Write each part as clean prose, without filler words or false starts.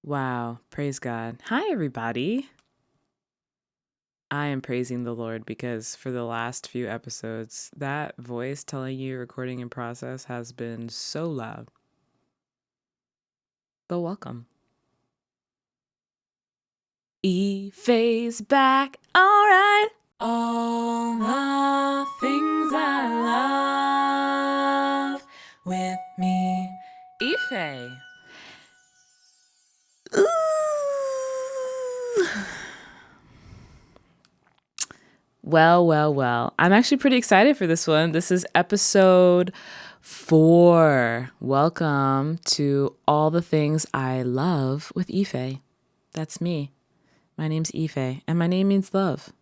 Wow, praise God. Hi, everybody. I am praising the Lord because for the last few episodes, that voice telling you recording in process has been so loud. But welcome. E-Phase back. All right. All the things I love with me. E-Faye. Ooh. Well. I'm actually pretty excited for this one. This is episode 4. Welcome to All the Things I Love with Ife. That's me. My name's Ife, and my name means love.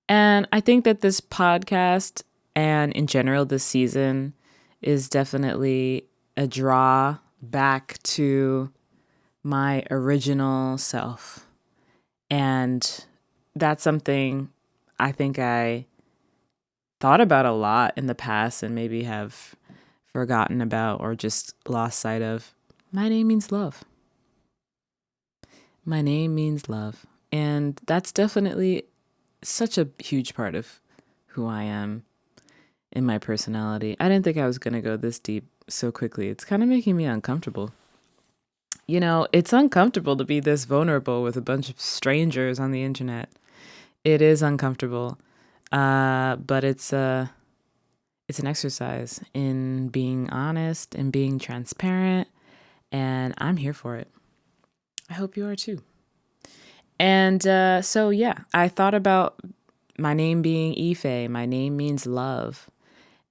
And I think that this podcast and in general this season is definitely a draw back to my original self. And that's something I think I thought about a lot in the past and maybe have forgotten about or just lost sight of. My name means love. My name means love. And that's definitely such a huge part of who I am in my personality. I didn't think I was going to go this deep so quickly. It's kind of making me uncomfortable. You know, it's uncomfortable to be this vulnerable with a bunch of strangers on the internet. It is uncomfortable. But it's an exercise in being honest and being transparent, and I'm here for it. I hope you are too. And so, yeah, I thought about my name being Ife. My name means love.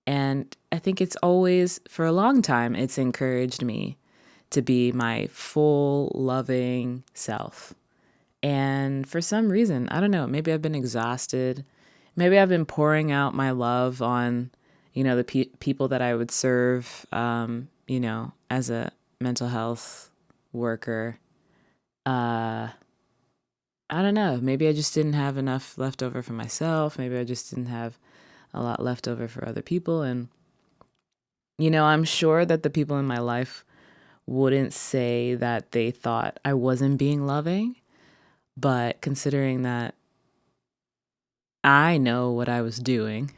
And I think it's always, for a long time, it's encouraged me to be my full, loving self. And for some reason, I don't know, maybe I've been exhausted. Maybe I've been pouring out my love on, the people that I would serve, as a mental health worker. I don't know. Maybe I just didn't have enough left over for myself. Maybe I just didn't have a lot left over for other people. And, I'm sure that the people in my life wouldn't say that they thought I wasn't being loving. But considering that I know what I was doing,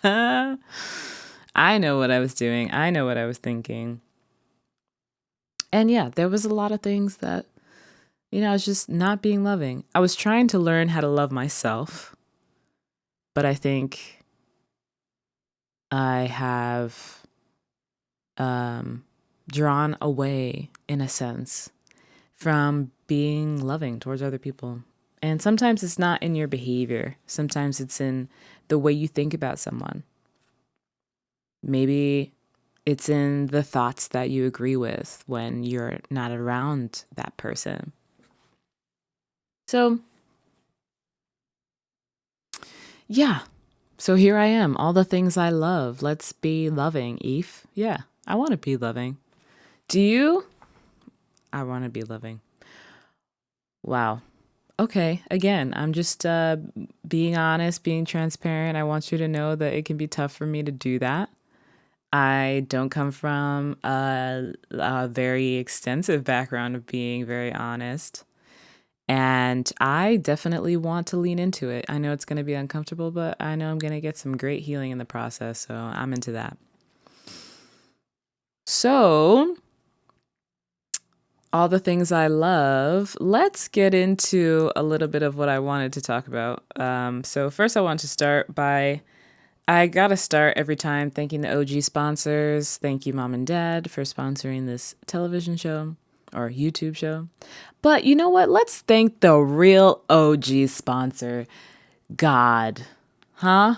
I know what I was doing. I know what I was thinking. And yeah, there was a lot of things that, I was just not being loving. I was trying to learn how to love myself, but I think I have drawn away, in a sense, from being loving towards other people. And sometimes it's not in your behavior. Sometimes it's in the way you think about someone. Maybe it's in the thoughts that you agree with when you're not around that person. So, yeah. So here I am, all the things I love. Let's be loving, Eve. Yeah, I want to be loving. Do you? I want to be loving. Wow. Okay, again, I'm just being honest, being transparent. I want you to know that it can be tough for me to do that. I don't come from a very extensive background of being very honest. And I definitely want to lean into it. I know it's going to be uncomfortable, but I know I'm going to get some great healing in the process. So I'm into that. So, all the things I love, let's get into a little bit of what I wanted to talk about. So, first, I want to start by I got to start every time thanking the OG sponsors. Thank you, Mom and Dad, for sponsoring this television show or YouTube show. But you know what? Let's thank the real OG sponsor, God. Huh?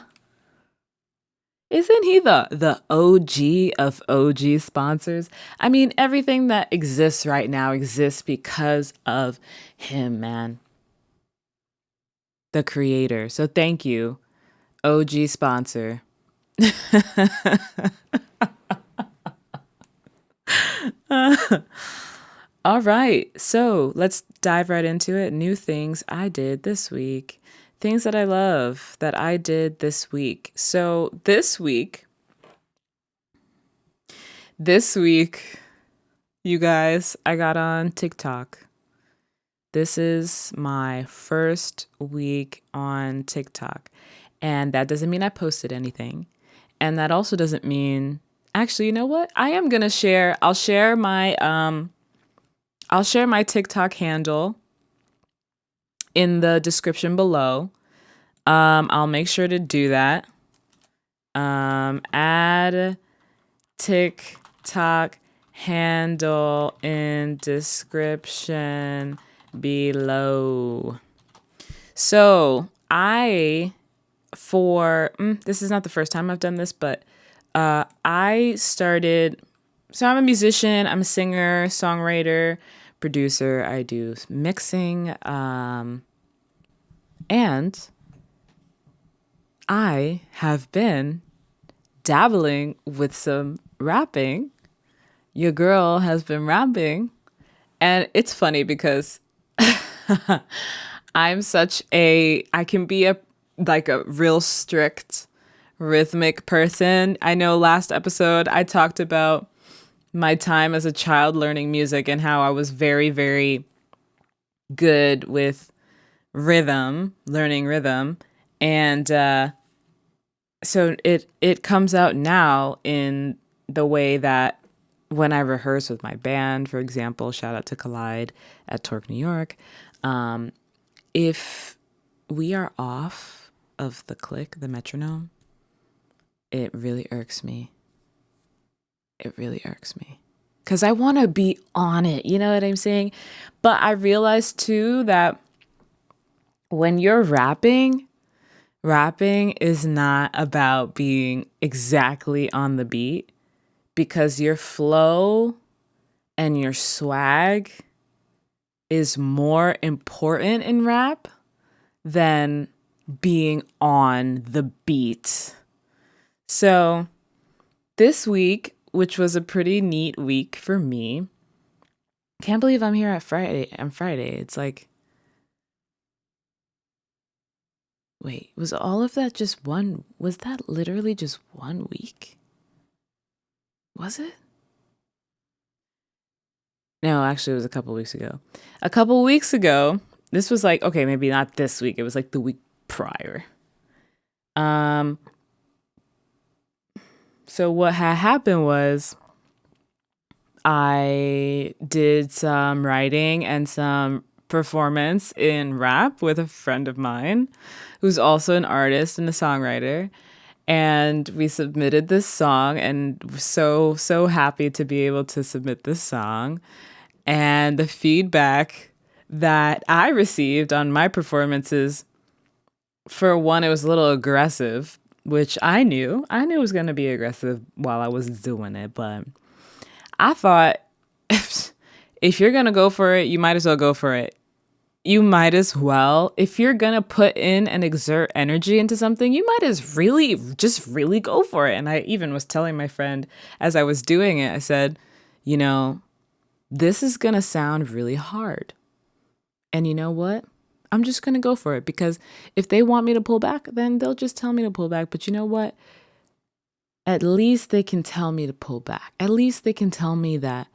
Isn't he the OG of OG sponsors? I mean, everything that exists right now exists because of him, man. The creator. So thank you, OG sponsor. All right. So let's dive right into it. New things I did this week. Things that I love that I did this week. So this week, You guys, I got on TikTok. This is my first week on TikTok. And that doesn't mean I posted anything. And that also doesn't mean actually, you know what? I am going to share I'll share my TikTok handle in the description below. I'll make sure to do that. Add TikTok handle in description below. So this is not the first time I've done this, but I started. So I'm a musician. I'm a singer, songwriter, producer. I do mixing, and I have been dabbling with some rapping. Your girl has been rapping. And it's funny because I can be a real strict rhythmic person. I know last episode I talked about my time as a child learning music and how I was very, very good with learning rhythm. And so it comes out now in the way that when I rehearse with my band, for example, shout out to Collide at Torque, New York, if we are off of the click, the metronome, it really irks me. It really irks me. Because I want to be on it, you know what I'm saying? But I realized too that when you're rapping is not about being exactly on the beat because your flow and your swag is more important in rap than being on the beat. So this week, which was a pretty neat week for me, can't believe I'm here at Friday. On Friday, it's like, wait, was all of that just one? Was that literally just 1 week? Was it? No, actually, it was a couple weeks ago. A couple weeks ago, this was like, okay, maybe not this week. It was like the week prior. Um, so what had happened was I did some writing and some performance in rap with a friend of mine who's also an artist and a songwriter. And we submitted this song and so happy to be able to submit this song. And the feedback that I received on my performances, for one, it was a little aggressive, which I knew. I knew it was going to be aggressive while I was doing it, but I thought if you're going to go for it, you might as well go for it. You might as well. If you're going to put in and exert energy into something, you might as really go for it. And I even was telling my friend as I was doing it, I said, you know, this is going to sound really hard. And you know what? I'm just going to go for it because if they want me to pull back, then they'll just tell me to pull back. But you know what? At least they can tell me to pull back. At least they can tell me that,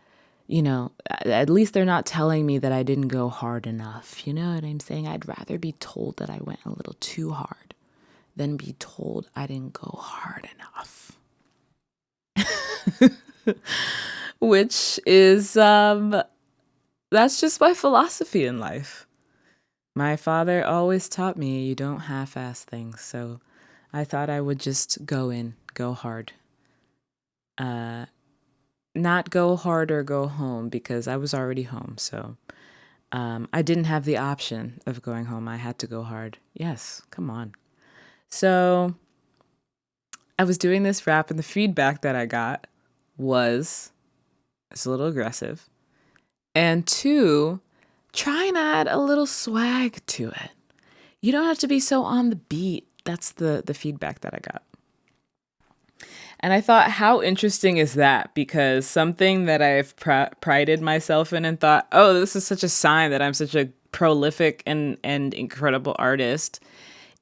at least they're not telling me that I didn't go hard enough. You know what I'm saying? I'd rather be told that I went a little too hard than be told I didn't go hard enough. Which is, that's just my philosophy in life. My father always taught me you don't half-ass things. So I thought I would just go hard. Not go hard or go home because I was already home. So I didn't have the option of going home. I had to go hard. Yes, come on. So I was doing this rap and the feedback that I got was it's a little aggressive. And two, try and add a little swag to it. You don't have to be so on the beat. That's the feedback that I got. And I thought, how interesting is that? Because something that I've prided myself in and thought, oh, this is such a sign that I'm such a prolific and incredible artist,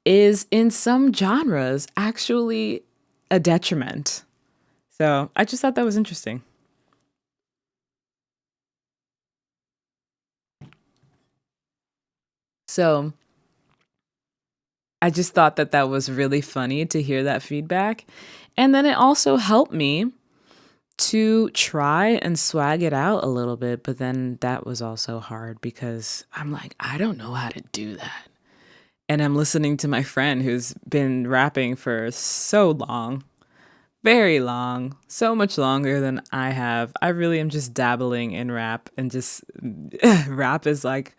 is in some genres actually a detriment. So I just thought that was interesting. So I just thought that that was really funny to hear that feedback. And then it also helped me to try and swag it out a little bit. But then that was also hard because I'm like, I don't know how to do that. And I'm listening to my friend who's been rapping for so long, very long, so much longer than I have. I really am just dabbling in rap and just rap is like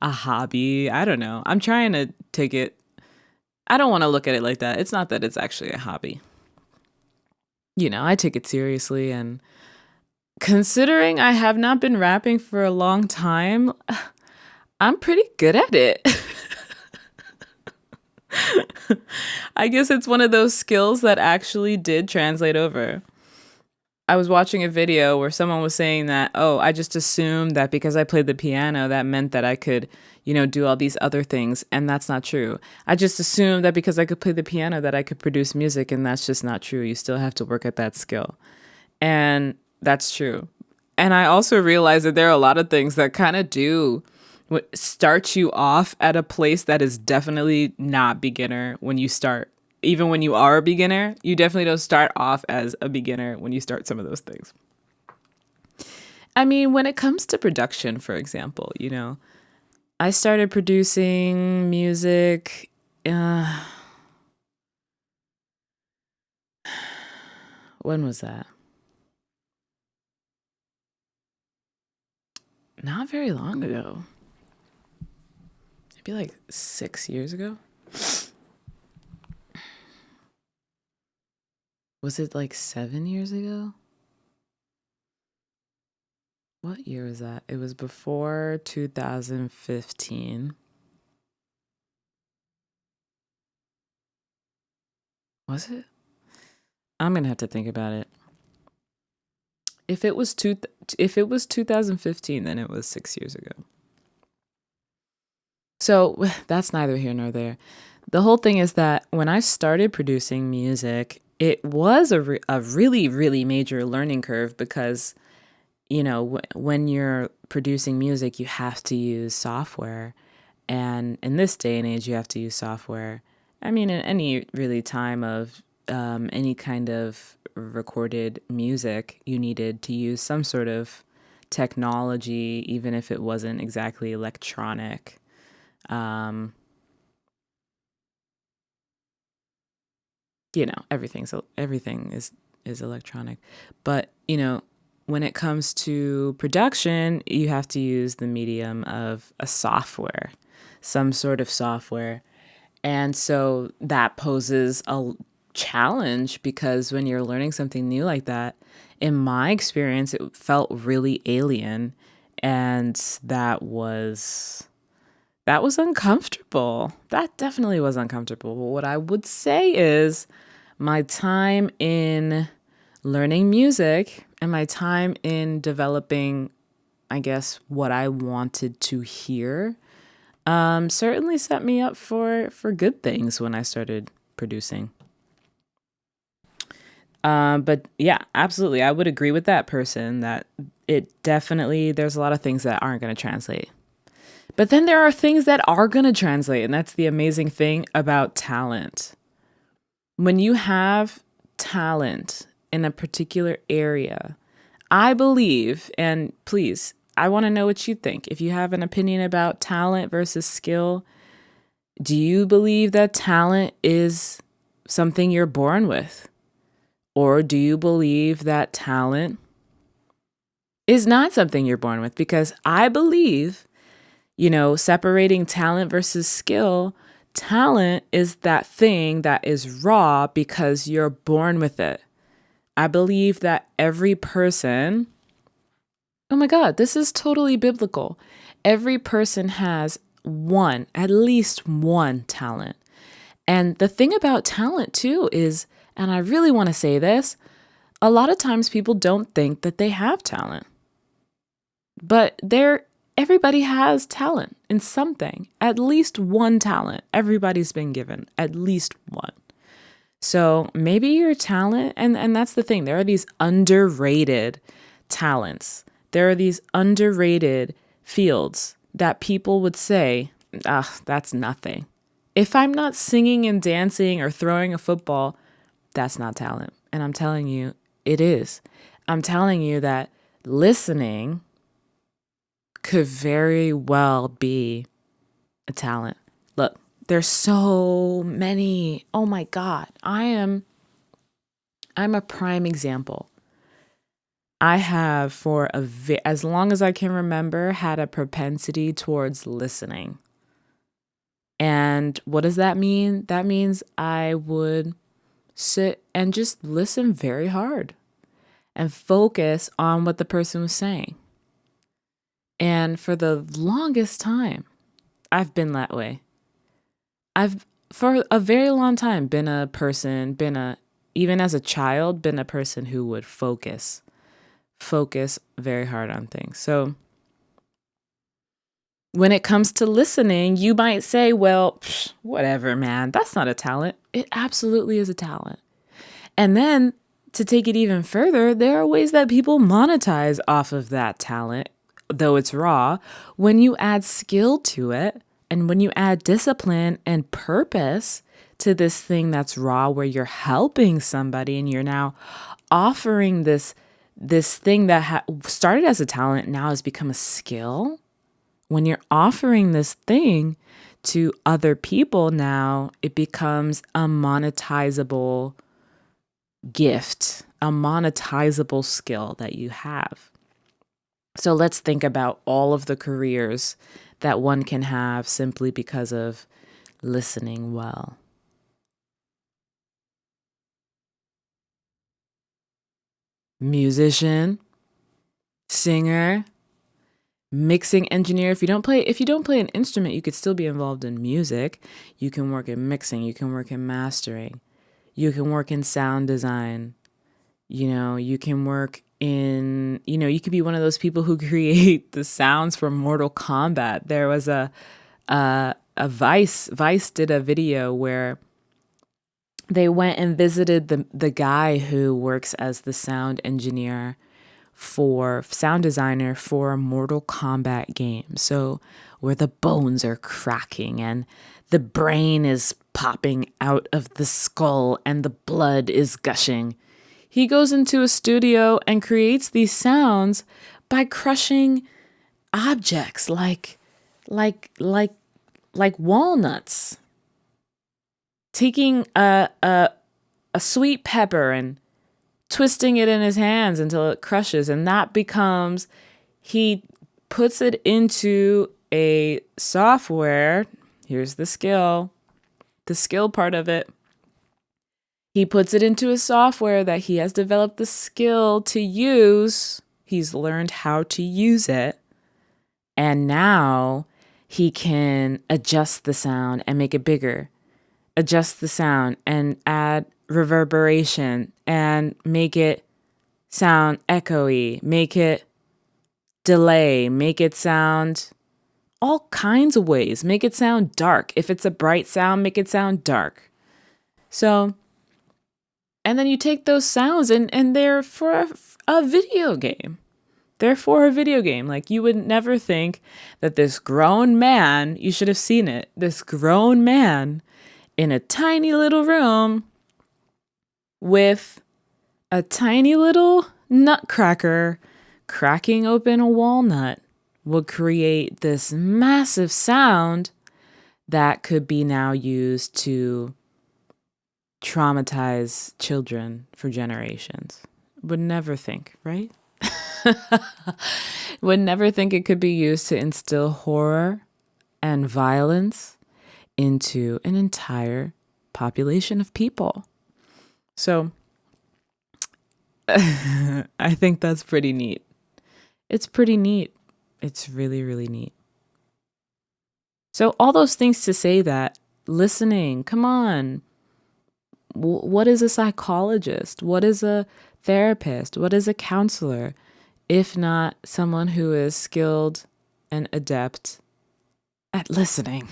a hobby. I don't know. I'm trying to take it. I don't want to look at it like that. It's not that it's actually a hobby. I take it seriously. And considering I have not been rapping for a long time, I'm pretty good at it. I guess it's one of those skills that actually did translate over. I was watching a video where someone was saying that, oh, I just assumed that because I played the piano, that meant that I could, do all these other things. And that's not true. I just assumed that because I could play the piano, that I could produce music. And that's just not true. You still have to work at that skill. And that's true. And I also realized that there are a lot of things that kind of do start you off at a place that is definitely not beginner when you start. Even when you are a beginner, you definitely don't start off as a beginner when you start some of those things. I mean, when it comes to production, for example, I started producing music. When was that? Not very long ago. Maybe like 6 years ago. Was it like 7 years ago? What year was that? It was before 2015. Was it? I'm gonna have to think about it. If it was 2015, then it was 6 years ago. So that's neither here nor there. The whole thing is that when I started producing music, it was a really, really major learning curve because, when you're producing music, you have to use software. And in this day and age, you have to use software. I mean, in any really time of any kind of recorded music, you needed to use some sort of technology, even if it wasn't exactly electronic. Um, everything is electronic, but when it comes to production, you have to use the medium of a software, some sort of software. And so that poses a challenge because when you're learning something new like that, in my experience, it felt really alien. And that was uncomfortable. That definitely was uncomfortable. But what I would say is my time in learning music and my time in developing, I guess, what I wanted to hear certainly set me up for good things when I started producing. But yeah, absolutely. I would agree with that person that there's a lot of things that aren't going to translate. But then there are things that are going to translate. And that's the amazing thing about talent. When you have talent in a particular area, I believe, and please, I want to know what you think. If you have an opinion about talent versus skill, do you believe that talent is something you're born with? Or do you believe that talent is not something you're born with? Because I believe, separating talent versus skill, talent is that thing that is raw because you're born with it. I believe that every person, oh my God, this is totally biblical. Every person has at least one talent. And the thing about talent too is, and I really want to say this, a lot of times people don't think that they have talent. But everybody has talent in something, at least one talent. Everybody's been given at least one. So maybe your talent, and that's the thing, there are these underrated talents. There are these underrated fields that people would say, that's nothing. If I'm not singing and dancing or throwing a football, that's not talent. And I'm telling you, it is. I'm telling you that listening could very well be a talent. Look, there's so many. Oh my God. I'm a prime example. I have as long as I can remember had a propensity towards listening. And what does that mean? That means I would sit and just listen very hard and focus on what the person was saying. And for the longest time, I've been that way. I've, for a very long time, even as a child, been a person who would focus very hard on things. So when it comes to listening, you might say, well, whatever, man, that's not a talent. It absolutely is a talent. And then to take it even further, there are ways that people monetize off of that talent, though it's raw. When you add skill to it and when you add discipline and purpose to this thing that's raw, where you're helping somebody and you're now offering this thing that started as a talent now has become a skill. When you're offering this thing to other people, now it becomes a monetizable gift, a monetizable skill that you have. So let's think about all of the careers that one can have simply because of listening well. Musician, singer, mixing engineer. If you don't play an instrument, you could still be involved in music. You can work in mixing, you can work in mastering, you can work in sound design. You can work in, you could be one of those people who create the sounds for Mortal Kombat. There was a Vice did a video where they went and visited the guy who works as the sound designer for a Mortal Kombat game. So where the bones are cracking and the brain is popping out of the skull and the blood is gushing. He goes into a studio and creates these sounds by crushing objects like walnuts. Taking a sweet pepper and twisting it in his hands until it crushes, and he puts it into a software. Here's the skill part of it. He puts it into a software that he has developed the skill to use. He's learned how to use it. And now he can adjust the sound and make it bigger. Adjust the sound and add reverberation and make it sound echoey, make it delay, make it sound all kinds of ways, make it sound dark. If it's a bright sound, make it sound dark. So, and then you take those sounds and they're for a video game. They're for a video game. Like, you would never think that this grown man, you should have seen it, this grown man in a tiny little room with a tiny little nutcracker cracking open a walnut would create this massive sound that could be now used to traumatize children for generations. Would never think, right? Would never think it could be used to instill horror and violence into an entire population of people. So I think that's pretty neat. It's pretty neat. It's really, really neat. So all those things to say that listening, come on. What is a psychologist? What is a therapist? What is a counselor? If not someone who is skilled and adept at listening.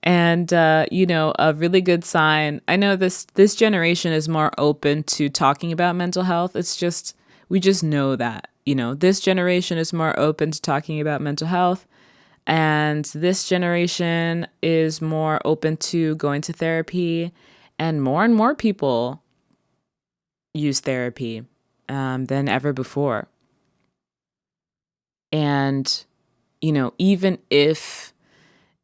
And, a really good sign. I know this generation is more open to talking about mental health. We just know that, this generation is more open to talking about mental health. And this generation is more open to going to therapy, and more people use therapy than ever before. And, even if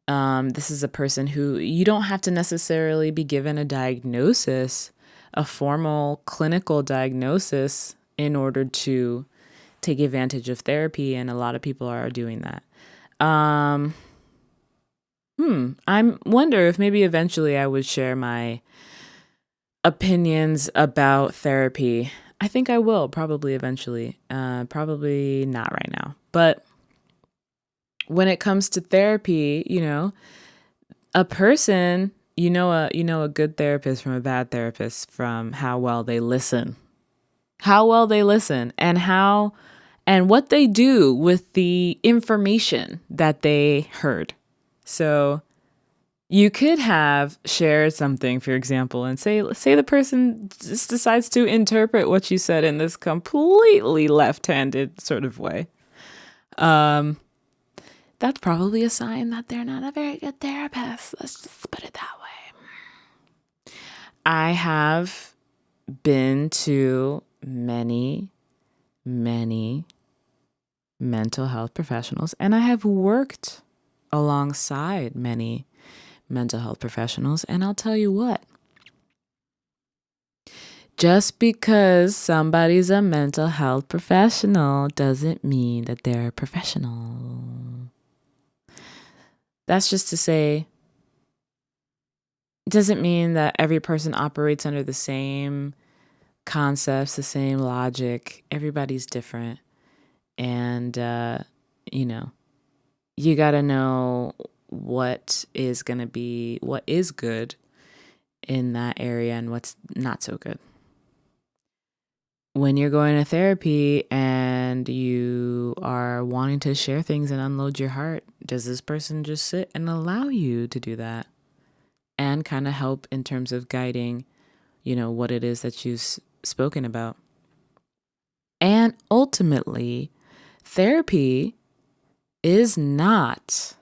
this is a person who you don't have to necessarily be given a diagnosis, a formal clinical diagnosis, in order to take advantage of therapy. And a lot of people are doing that. I wonder if maybe eventually I would share my opinions about therapy. I think I will probably eventually. Probably not right now. But when it comes to therapy, a person, a good therapist from a bad therapist from how well they listen. How well they listen and what they do with the information that they heard. So you could have shared something, for example, and say the person just decides to interpret what you said in this completely left-handed sort of way. That's probably a sign that they're not a very good therapist. Let's just put it that way. I have been to many, many mental health professionals, and I have worked alongside many mental health professionals. And I'll tell you what, just because somebody's a mental health professional doesn't mean that they're a professional. That's just to say, it doesn't mean that every person operates under the same concepts, the same logic. Everybody's different. And, you got to know what is good in that area and what's not so good. When you're going to therapy and you are wanting to share things and unload your heart, does this person just sit and allow you to do that and kind of help in terms of guiding, what it is that you've spoken about? And ultimately, therapy is not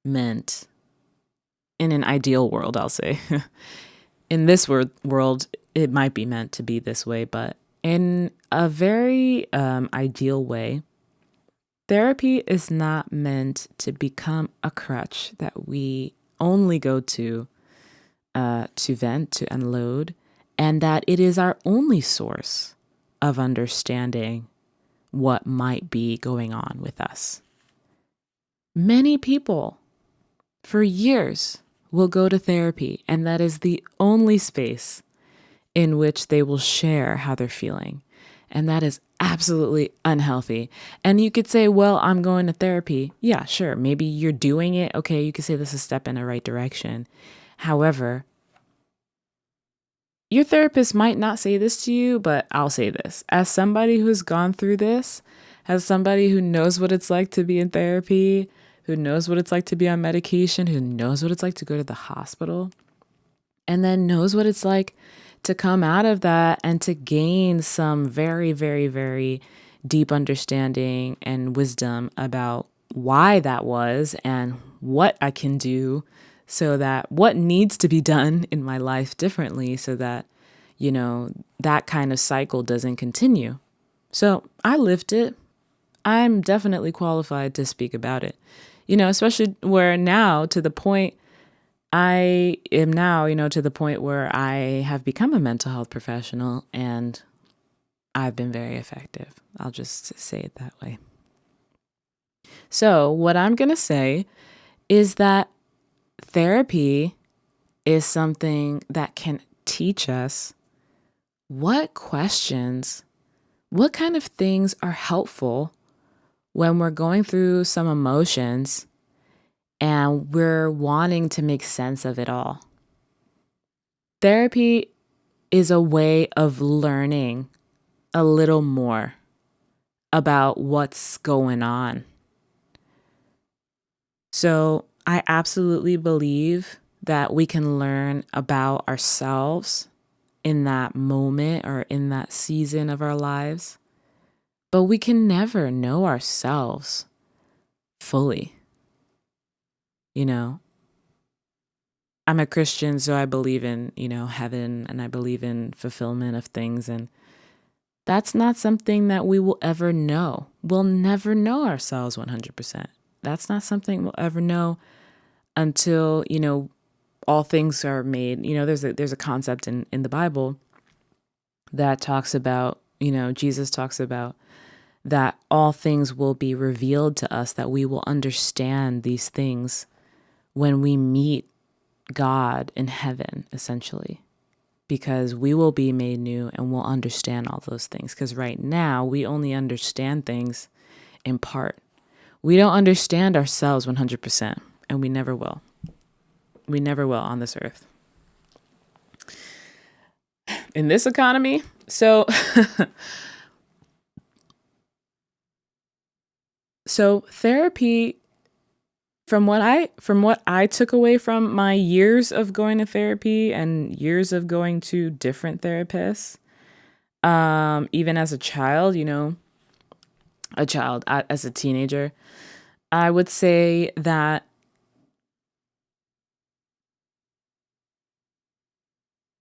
meant, in an ideal world, I'll say. In this world, it might be meant to be this way, but in a very ideal way, therapy is not meant to become a crutch that we only go to vent, to unload, and that it is our only source of understanding what might be going on with us. Many people, for years, will go to therapy, and that is the only space in which they will share how they're feeling. And that is absolutely unhealthy. And you could say, well, I'm going to therapy. Yeah, sure. Maybe you're doing it. Okay, you could say this is a step in the right direction. However, your therapist might not say this to you, but I'll say this. As somebody who's gone through this, as somebody who knows what it's like to be in therapy, who knows what it's like to be on medication, who knows what it's like to go to the hospital, and then knows what it's like to come out of that and to gain some very, very, very deep understanding and wisdom about why that was and what I can do, so that what needs to be done in my life differently, so that, that kind of cycle doesn't continue. So I lived it. I'm definitely qualified to speak about it, especially where now to the point I am now, to the point where I have become a mental health professional, and I've been very effective. I'll just say it that way. So what I'm going to say is that therapy is something that can teach us what kind of things are helpful when we're going through some emotions and we're wanting to make sense of it all. Therapy is a way of learning a little more about what's going on. So I absolutely believe that we can learn about ourselves in that moment or in that season of our lives, but we can never know ourselves fully. you know, I'm a Christian, so I believe in, heaven, and I believe in fulfillment of things. And that's not something that we will ever know. We'll never know ourselves 100%. That's not something we'll ever know until, all things are made. There's a concept in the Bible that talks about, Jesus talks about that all things will be revealed to us, that we will understand these things when we meet God in heaven, essentially, because we will be made new and we'll understand all those things. Because right now we only understand things in part. We don't understand ourselves 100%, and we never will. We never will on this earth. In this economy, so therapy, from what I took away from my years of going to therapy and years of going to different therapists, even as a child, as a teenager, I would say that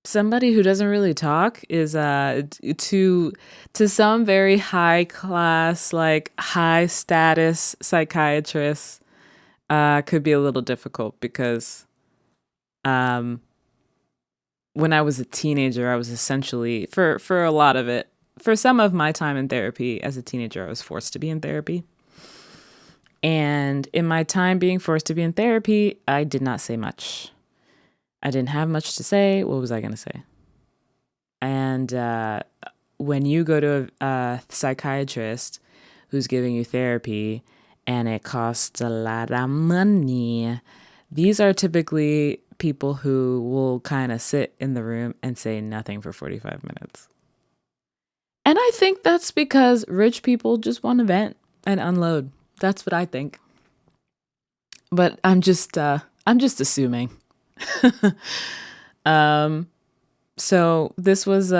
somebody who doesn't really talk is to some very high class, like high status psychiatrists, could be a little difficult, because when I was a teenager, I was essentially, for a lot of it, for some of my time in therapy as a teenager, I was forced to be in therapy. And in my time being forced to be in therapy, I did not say much. I didn't have much to say. What was I going to say? And when you go to a psychiatrist who's giving you therapy and it costs a lot of money, these are typically people who will kind of sit in the room and say nothing for 45 minutes. And I think that's because rich people just want to vent and unload. That's what I think. But I'm just assuming. So this was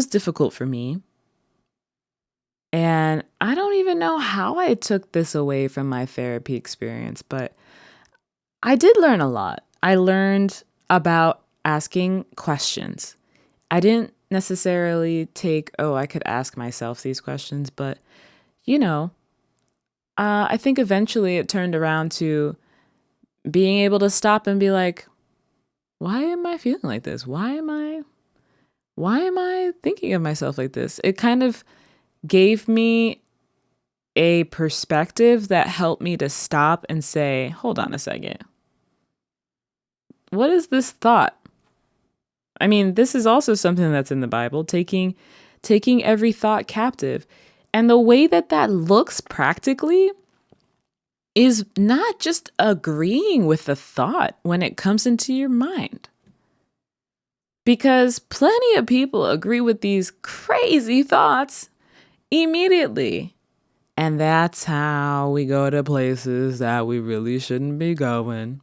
difficult for me. And I don't even know how I took this away from my therapy experience, but I did learn a lot. I learned about asking questions. I didn't necessarily take, I could ask myself these questions, but I think eventually it turned around to being able to stop and be like, why am I feeling like this? Why am I thinking of myself like this? It kind of gave me a perspective that helped me to stop and say, hold on a second. What is this thought? I mean, this is also something that's in the Bible, taking every thought captive. And the way that looks practically is not just agreeing with the thought when it comes into your mind. Because plenty of people agree with these crazy thoughts immediately. And that's how we go to places that we really shouldn't be going.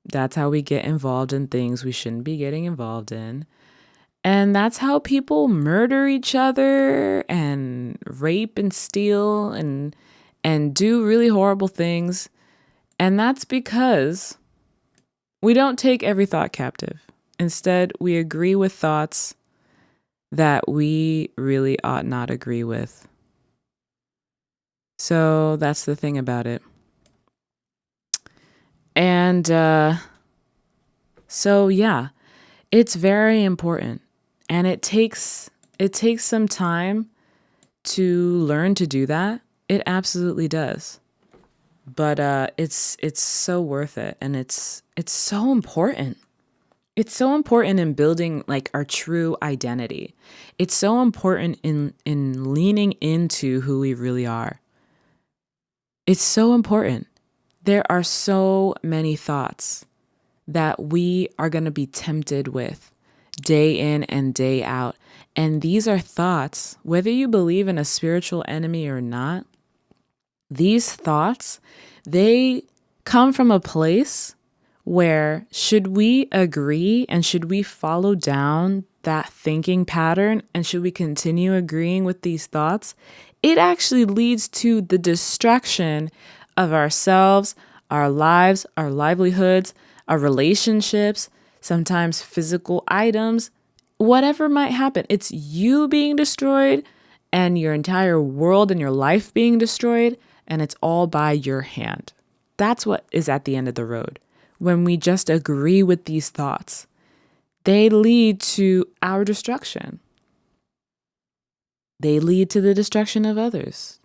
That's how we get involved in things we shouldn't be getting involved in. And that's how people murder each other and rape and steal and do really horrible things. And that's because we don't take every thought captive. Instead, we agree with thoughts that we really ought not agree with. So that's the thing about it. And so yeah, it's very important, and it takes some time to learn to do that. It absolutely does. But it's so worth it, and it's so important. It's so important in building like our true identity. It's so important in leaning into who we really are. It's so important. There are so many thoughts that we are going to be tempted with day in and day out. And these are thoughts, whether you believe in a spiritual enemy or not, these thoughts, they come from a place where, should we agree and should we follow down that thinking pattern and should we continue agreeing with these thoughts, it actually leads to the destruction of ourselves, our lives, our livelihoods, our relationships, sometimes physical items, whatever might happen. It's you being destroyed and your entire world and your life being destroyed, and it's all by your hand. That's what is at the end of the road. When we just agree with these thoughts, they lead to our destruction. They lead to the destruction of others.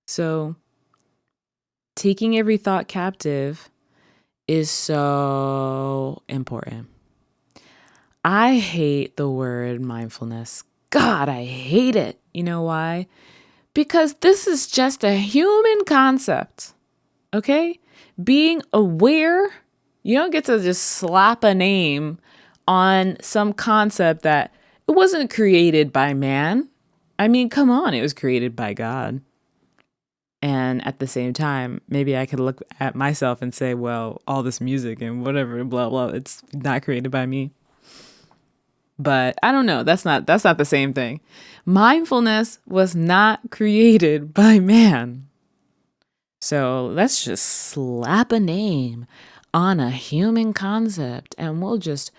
So, taking every thought captive is so important. I hate the word mindfulness. God, I hate it. You know why? Because this is just a human concept. Okay? Being aware, you don't get to just slap a name on some concept that it wasn't created by man. I mean, come on, it was created by God. And at the same time, maybe I could look at myself and say, well, all this music and whatever, blah, blah, it's not created by me. But I don't know. That's not the same thing. Mindfulness was not created by man. So let's just slap a name on a human concept and we'll just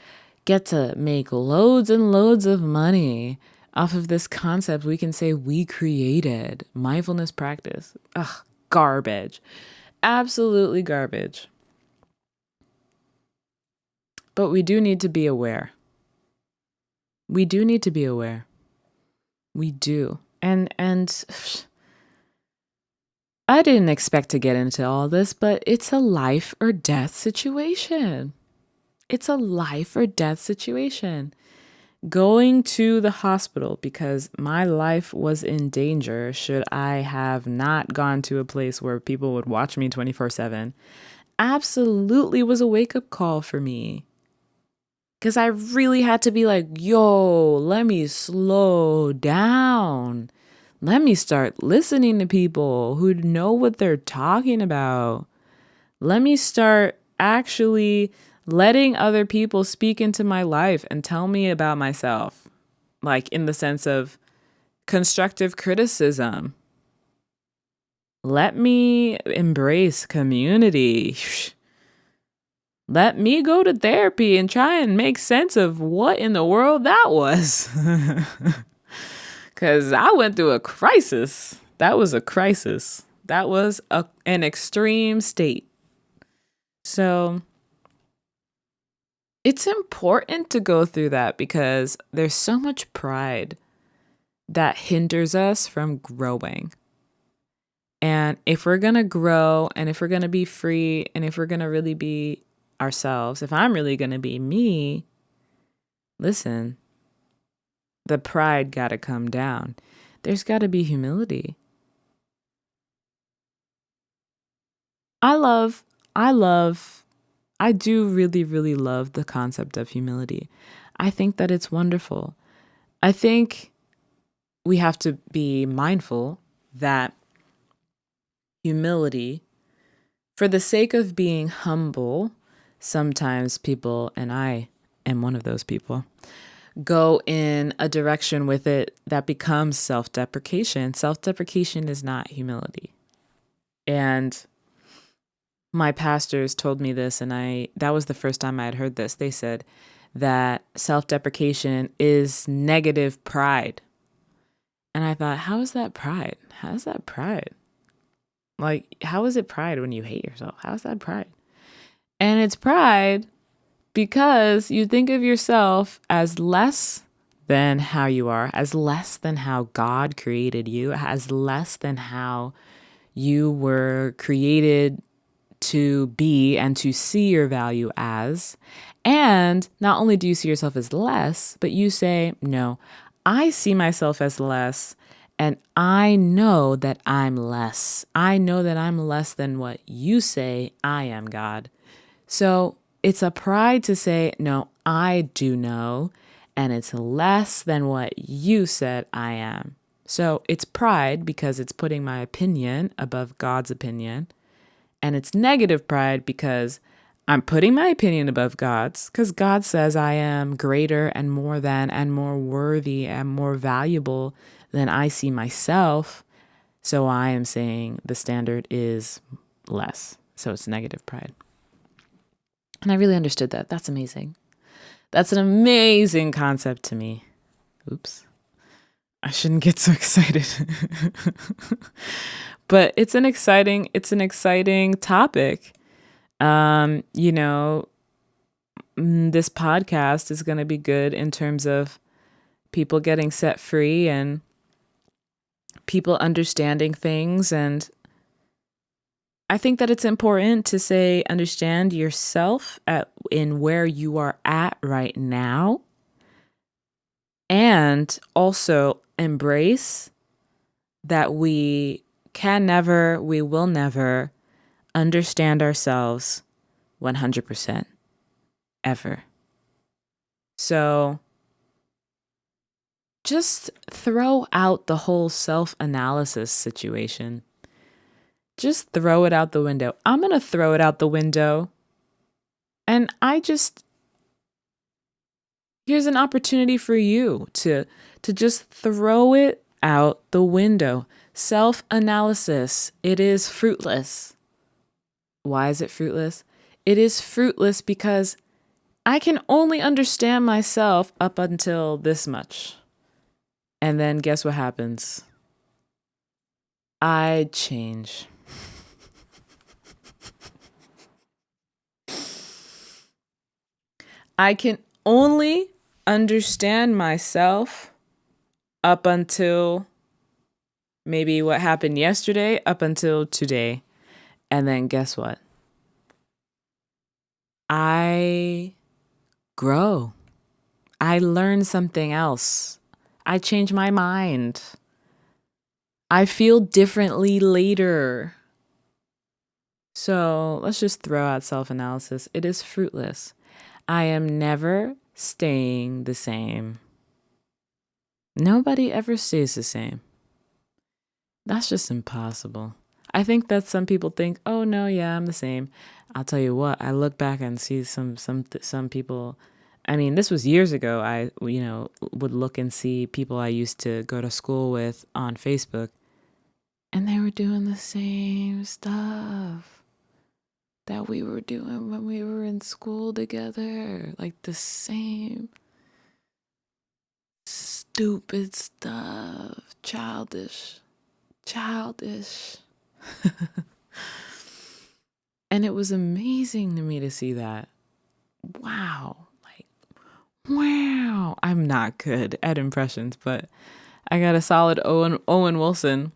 get to make loads and loads of money off of this concept we can say we created. Mindfulness practice. Ugh, garbage. Absolutely garbage. But we do need to be aware. We do need to be aware. We do. And I didn't expect to get into all this, but it's a life or death situation. It's a life or death situation. Going to the hospital because my life was in danger should I have not gone to a place where people would watch me 24/7 absolutely was a wake-up call for me. Because I really had to be like, yo, let me slow down. Let me start listening to people who know what they're talking about. Let me start actually letting other people speak into my life and tell me about myself. Like in the sense of constructive criticism. Let me embrace community. Let me go to therapy and try and make sense of what in the world that was. Because I went through a crisis. That was a crisis. That was an extreme state. So it's important to go through that because there's so much pride that hinders us from growing. And if we're going to grow and if we're going to be free and if we're going to really be ourselves, if I'm really going to be me, listen, the pride got to come down. There's got to be humility. I do really, really love the concept of humility. I think that it's wonderful. I think we have to be mindful that humility, for the sake of being humble, sometimes people, and I am one of those people, go in a direction with it that becomes self-deprecation. Self-deprecation is not humility. And my pastors told me this, and that was the first time I had heard this. They said that self-deprecation is negative pride. And I thought, how is that pride? How is that pride? Like, how is it pride when you hate yourself? How is that pride? And it's pride because you think of yourself as less than how you are, as less than how God created you, as less than how you were created to be and to see your value as. And not only do you see yourself as less, but you say, no, I see myself as less and I know that I'm less. I know that I'm less than what you say I am, God. So it's a pride to say, no, I do know, and it's less than what you said I am. So it's pride because it's putting my opinion above God's opinion. And it's negative pride because I'm putting my opinion above God's because God says I am greater and more than and more worthy and more valuable than I see myself. So I am saying the standard is less. So it's negative pride. And I really understood that. That's amazing. That's an amazing concept to me. Oops. I shouldn't get so excited. But it's an exciting topic. You know, this podcast is going to be good in terms of people getting set free and people understanding things. And I think that it's important to say, understand yourself in where you are at right now, and also embrace that we will never understand ourselves 100% ever. So just throw out the whole self-analysis situation. Just throw it out the window. I'm going to throw it out the window. And here's an opportunity for you to just throw it out the window. Self-analysis, it is fruitless. Why is it fruitless? It is fruitless because I can only understand myself up until this much. And then guess what happens? I change. I can only understand myself up until maybe what happened yesterday, up until today. And then guess what? I grow. I learn something else. I change my mind. I feel differently later. So let's just throw out self-analysis. It is fruitless. I am never staying the same. Nobody ever stays the same. That's just impossible. I think that some people think, oh no, yeah, I'm the same. I'll tell you what, I look back and see some people. I mean, this was years ago. I, would look and see people I used to go to school with on Facebook, and they were doing the same stuff that we were doing when we were in school together. Like the same stupid stuff. Childish. And it was amazing to me to see that. Wow. Wow. I'm not good at impressions, but I got a solid Owen Wilson.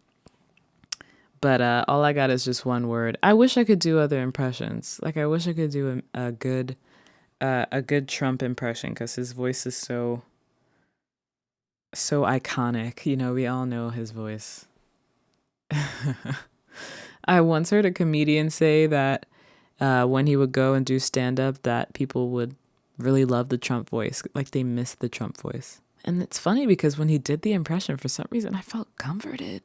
But all I got is just one word. I wish I could do other impressions. Like I wish I could do a good Trump impression, because his voice is so iconic. We all know his voice. I once heard a comedian say that when he would go and do stand-up, that people would really love the Trump voice. Like they missed the Trump voice. And it's funny because when he did the impression, for some reason, I felt comforted.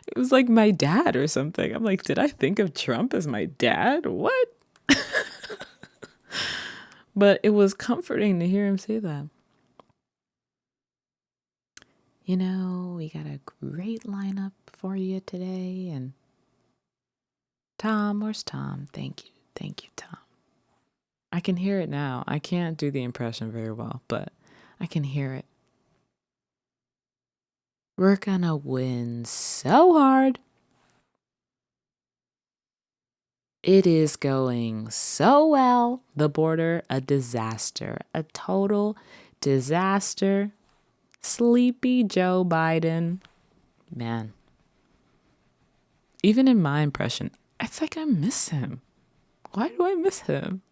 It was like my dad or something. I'm like, did I think of Trump as my dad? What? But it was comforting to hear him say that. We got a great lineup for you today. And Tom, where's Tom? Thank you, Tom. I can hear it now. I can't do the impression very well, but I can hear it. We're gonna win so hard. It is going so well. The border, a disaster, a total disaster. Sleepy Joe Biden. Man. Even in my impression, it's like I miss him. Why do I miss him?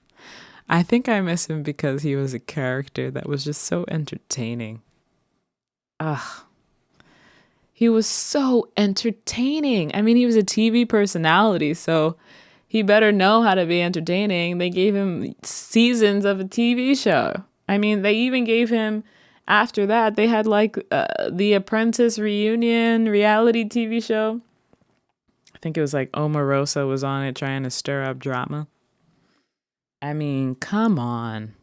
I think I miss him because he was a character that was just so entertaining. He was so entertaining. I mean, he was a TV personality, so he better know how to be entertaining. They gave him seasons of a TV show. I mean, they even gave him, after that, they had like the Apprentice reunion reality TV show. I think it was like Omarosa was on it trying to stir up drama. I mean, come on.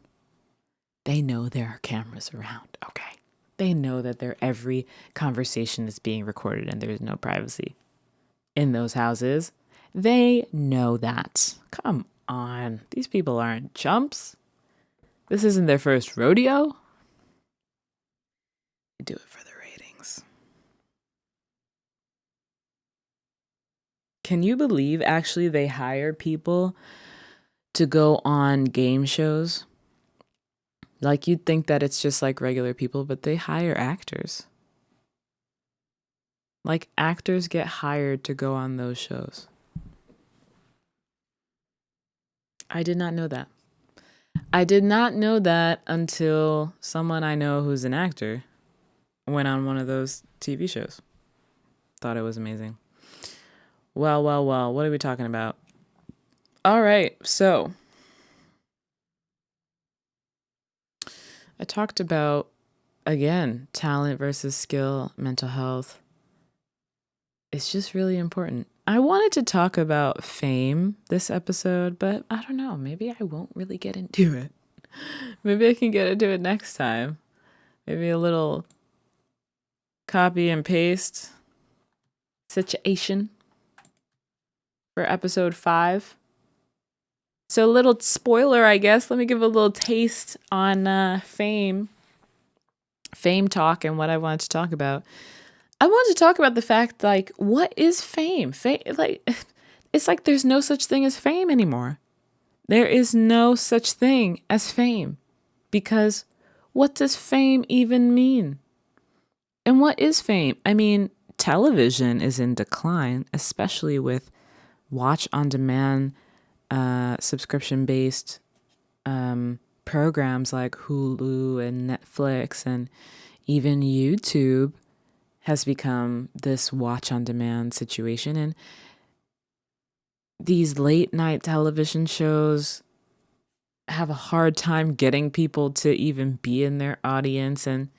They know there are cameras around, okay? They know that every conversation is being recorded and there's no privacy in those houses. They know that. Come on. These people aren't chumps. This isn't their first rodeo. They do it for the ratings. Can you believe actually they hire people to go on game shows? Like you'd think that it's just like regular people, but they hire actors. Like actors get hired to go on those shows. I did not know that. I did not know that until someone I know who's an actor went on one of those TV shows. Thought it was amazing. Well, what are we talking about? All right, so I talked about, again, talent versus skill, mental health. It's just really important. I wanted to talk about fame this episode, but I don't know. Maybe I won't really get into it. Maybe I can get into it next time. Maybe a little copy and paste situation for episode 5. So a little spoiler, I guess. Let me give a little taste on fame talk and what I wanted to talk about. I wanted to talk about the fact, like, what is fame? Like, it's like there's no such thing as fame anymore. There is no such thing as fame. Because what does fame even mean? And what is fame? I mean, television is in decline, especially with watch-on-demand, subscription-based programs like Hulu and Netflix, and even YouTube has become this watch-on-demand situation. And these late-night television shows have a hard time getting people to even be in their audience, and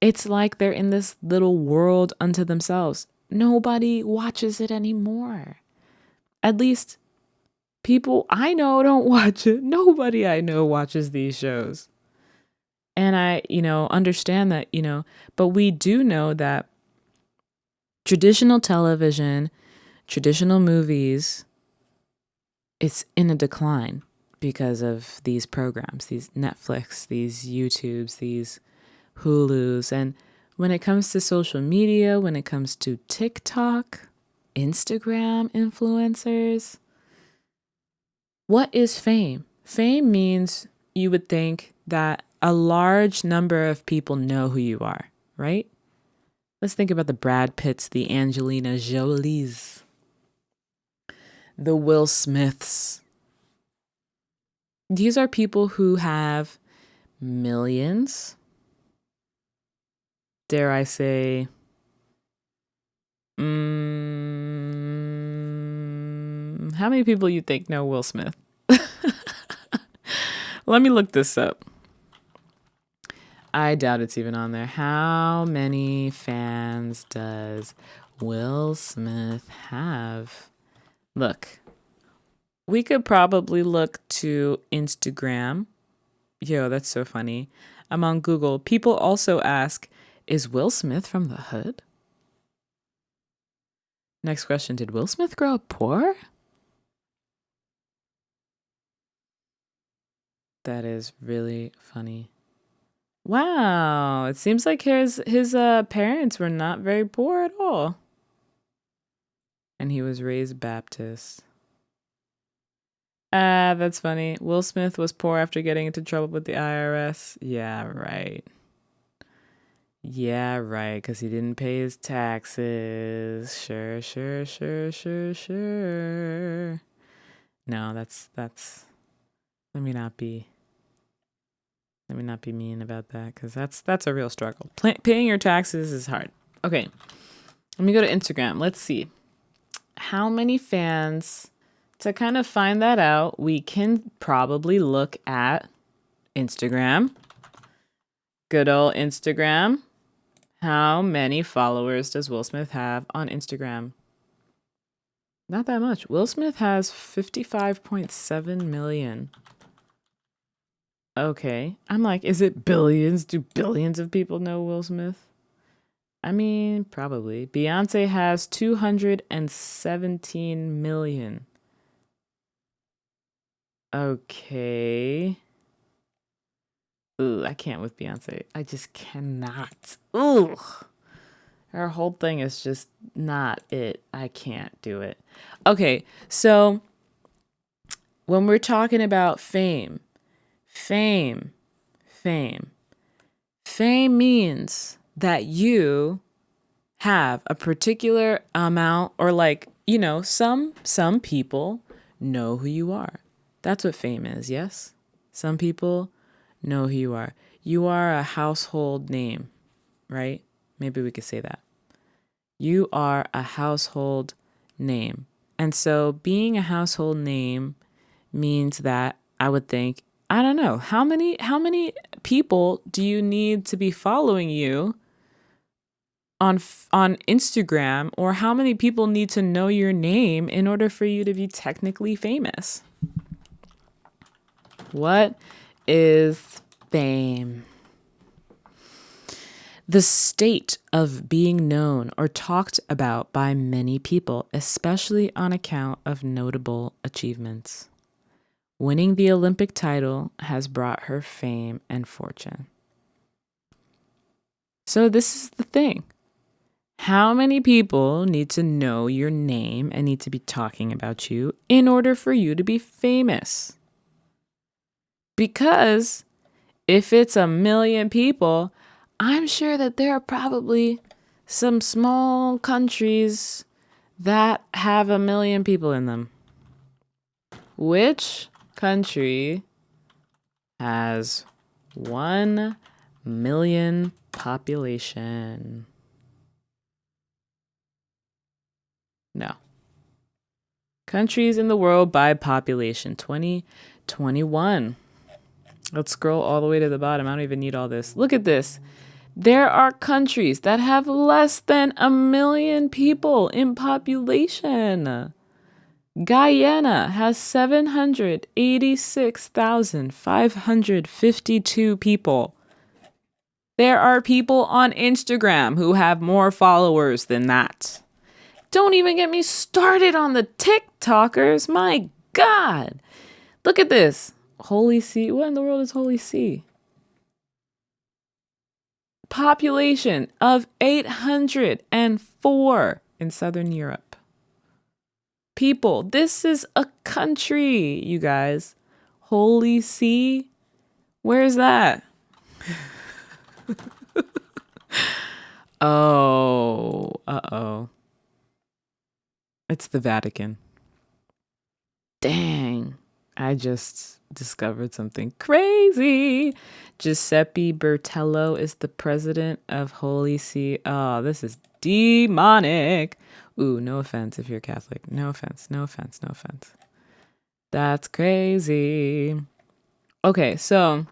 it's like they're in this little world unto themselves. Nobody watches it anymore. At least people I know don't watch it. Nobody I know watches these shows. And I, understand that, but we do know that traditional television, traditional movies, it's in a decline because of these programs, these Netflix, these YouTubes, these Hulus. And when it comes to social media, when it comes to TikTok, Instagram influencers, what is fame? Fame means you would think that a large number of people know who you are, right? Let's think about the Brad Pitts, the Angelina Jolies, the Will Smiths. These are people who have millions, dare I say, how many people you think know Will Smith? Let me look this up. I doubt it's even on there. How many fans does Will Smith have? Look, we could probably look to Instagram. Yo, that's so funny. I'm on Google. People also ask, is Will Smith from the hood? Next question, did Will Smith grow up poor? That is really funny. Wow, it seems like his parents were not very poor at all. And he was raised Baptist. That's funny. Will Smith was poor after getting into trouble with the IRS. Yeah, right. Yeah, right, because he didn't pay his taxes. Sure. No, that's let me not be mean about that, because that's a real struggle. Paying your taxes is hard. Okay, let me go to Instagram. Let's see how many fans. To kind of find that out, we can probably look at Instagram. Good old Instagram. How many followers does Will Smith have on Instagram? Not that much. Will Smith has 55.7 million. Okay. I'm like, is it billions? Do billions of people know Will Smith? I mean, probably. Beyonce has 217 million. Okay. Ooh, I can't with Beyonce. I just cannot. Ooh. Her whole thing is just not it. I can't do it. Okay, so when we're talking about fame, fame, fame, fame means that you have a particular amount, or like, some people know who you are. That's what fame is, yes? Some people know who you are. You are a household name, right? Maybe we could say that. You are a household name. And so being a household name means that I would think, I don't know, how many people do you need to be following you on Instagram, or how many people need to know your name in order for you to be technically famous? What is fame? The state of being known or talked about by many people, especially on account of notable achievements. Winning the Olympic title has brought her fame and fortune. So this is the thing. How many people need to know your name and need to be talking about you in order for you to be famous? Because if it's 1 million people, I'm sure that there are probably some small countries that have 1 million people in them. Which country has 1 million population? No. Countries in the world by population 2021. Let's scroll all the way to the bottom. I don't even need all this. Look at this. There are countries that have less than 1 million people in population. Guyana has 786,552 people. There are people on Instagram who have more followers than that. Don't even get me started on the TikTokers. My God. Look at this. Holy See. What in the world is Holy See? Population of 804 in Southern Europe. People, this is a country, you guys. Holy See? Where's that? Oh, uh-oh. It's the Vatican. Dang. I just discovered something crazy. Giuseppe Bertello is the president of Holy See. Oh, this is demonic. Ooh, no offense if you're Catholic. No offense, no offense, no offense. That's crazy. Okay, so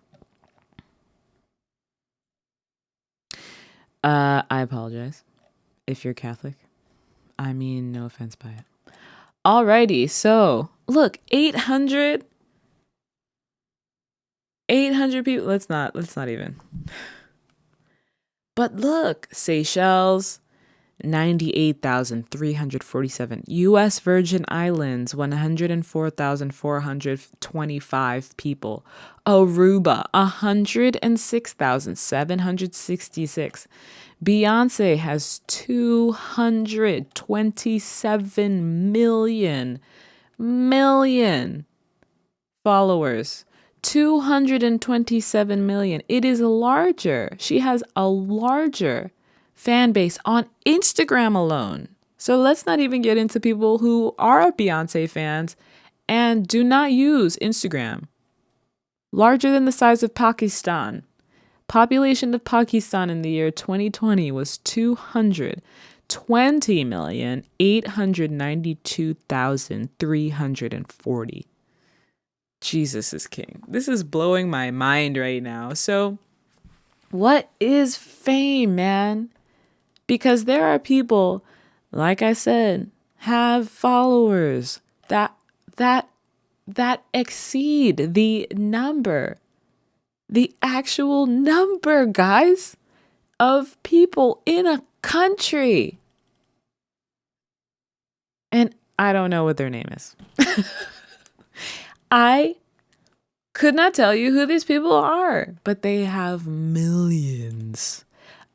I apologize if you're Catholic. I mean, no offense by it. Alrighty, so look, 800 people. Let's not even. But look, Seychelles, 98,347. U.S. Virgin Islands, 104,425 people. Aruba, 106,766. Beyonce has 227 million followers. 227 million. It is larger. She has a larger fan base on Instagram alone. So let's not even get into people who are Beyonce fans and do not use Instagram. Larger than the size of Pakistan. Population of Pakistan in the year 2020 was 220,892,340. Jesus is king. This is blowing my mind right now. So, what is fame, man? Because there are people, like I said, have followers that exceed the number, the actual number, guys, of people in a country. And I don't know what their name is. I could not tell you who these people are, but they have millions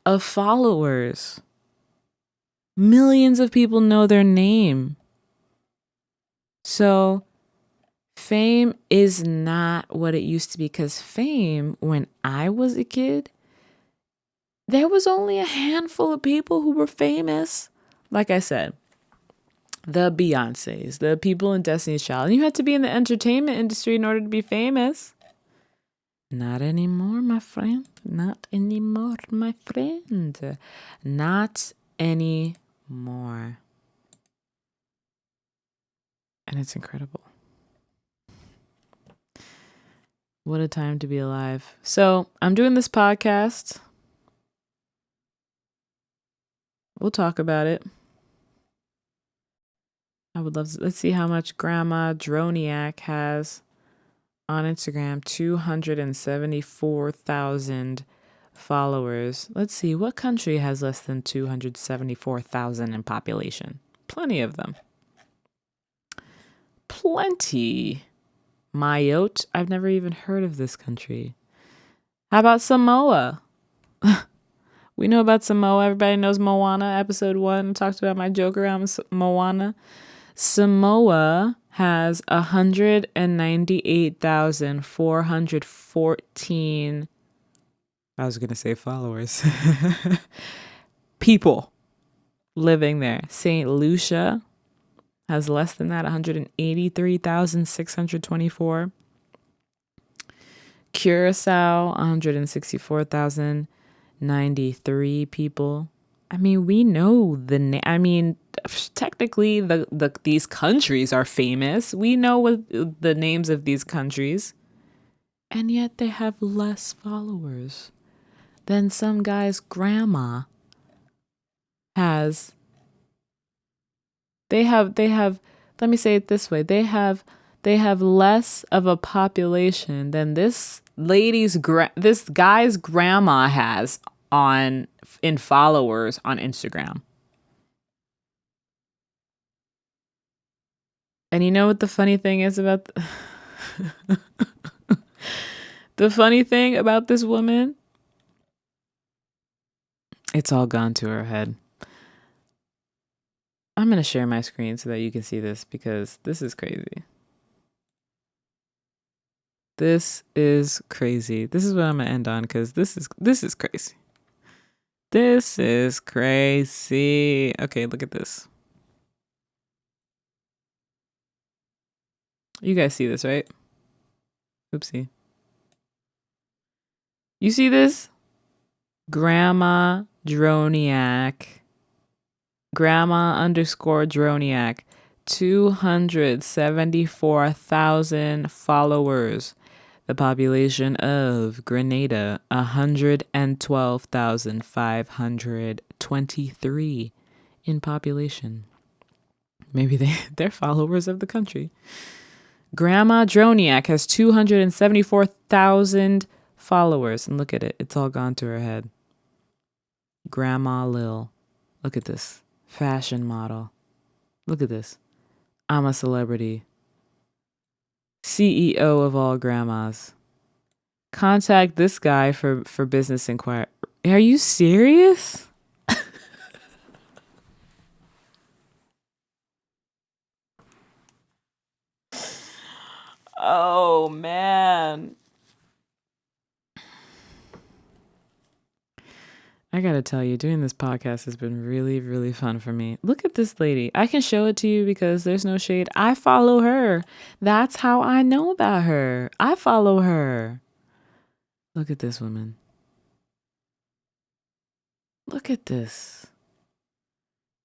of followers. Millions of people know their name. So fame is not what it used to be, because fame, when I was a kid, there was only a handful of people who were famous. Like I said, the Beyoncés, the people in Destiny's Child. And you had to be in the entertainment industry in order to be famous. Not anymore, my friend. Not anymore, my friend. Not anymore. And it's incredible. What a time to be alive. So I'm doing this podcast. We'll talk about it. I would love to. Let's see how much Grandma Droniak has on Instagram. 274,000 followers. Let's see, what country has less than 274,000 in population? Plenty of them. Plenty. Mayotte? I've never even heard of this country. How about Samoa? We know about Samoa. Everybody knows Moana. Episode 1 talked about my joke around Moana. Samoa has 198,414. I was going to say followers. People living there. St. Lucia has less than that, 183,624. Curacao, 164,093 people. I mean, we know technically these countries are famous. We know what the names of these countries. And yet they have less followers than some guy's grandma has. They have, let me say it this way. They have less of a population than this guy's grandma has in followers on Instagram. And you know what the funny thing is about the funny thing about this woman? It's all gone to her head. I'm going to share my screen so that you can see this, because this is crazy. This is crazy. This is what I'm going to end on, because this is crazy. This is crazy. Okay, look at this. You guys see this, right? Oopsie. You see this? Grandma Droniak. Grandma_Droniak. 274,000 followers. The population of Grenada, 112,523 in population. Maybe they're followers of the country. Grandma Droniak has 274,000 followers. And look at it. It's all gone to her head. Grandma Lil. Look at this. Fashion model. Look at this. I'm a celebrity. CEO of all grandmas. Contact this guy for business inquiry. Are you serious? Oh, man. I gotta tell you, doing this podcast has been really, really fun for me. Look at this lady. I can show it to you because there's no shade. I follow her. That's how I know about her. I follow her. Look at this woman. Look at this.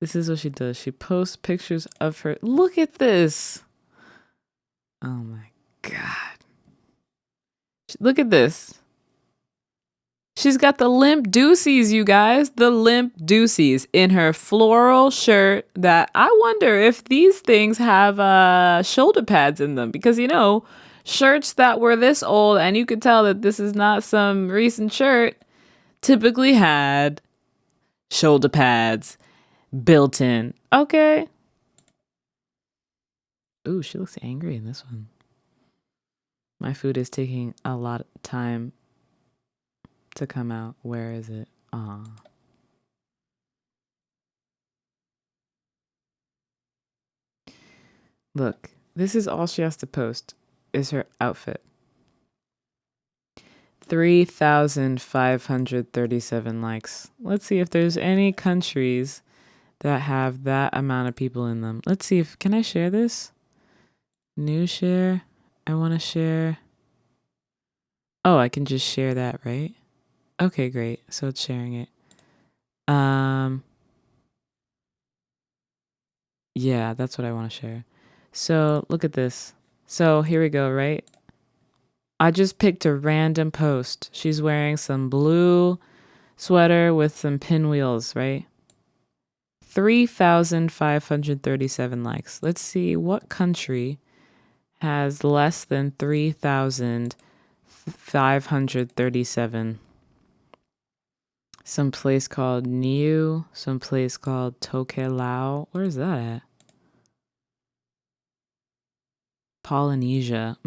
This is what she does. She posts pictures of her. Look at this. Oh my God. Look at this. She's got the limp doocies, you guys. The limp doocies in her floral shirt that I wonder if these things have shoulder pads in them. Because, shirts that were this old, and you could tell that this is not some recent shirt, typically had shoulder pads, built in. Okay. Ooh, she looks angry in this one. My food is taking a lot of time to come out. Where is it? Aw. Look, this is all she has to post is her outfit. 3,537 likes. Let's see if there's any countries that have that amount of people in them. Let's see if, can I share this? New share. I want to share. Oh, I can just share that, right? Okay, great. So it's sharing it. Yeah, that's what I want to share. So look at this. So here we go, right? I just picked a random post. She's wearing some blue sweater with some pinwheels, right? 3,537 likes. Let's see what country has less than 3,537. Some place called Niu, some place called Tokelau. Where's that at? Polynesia.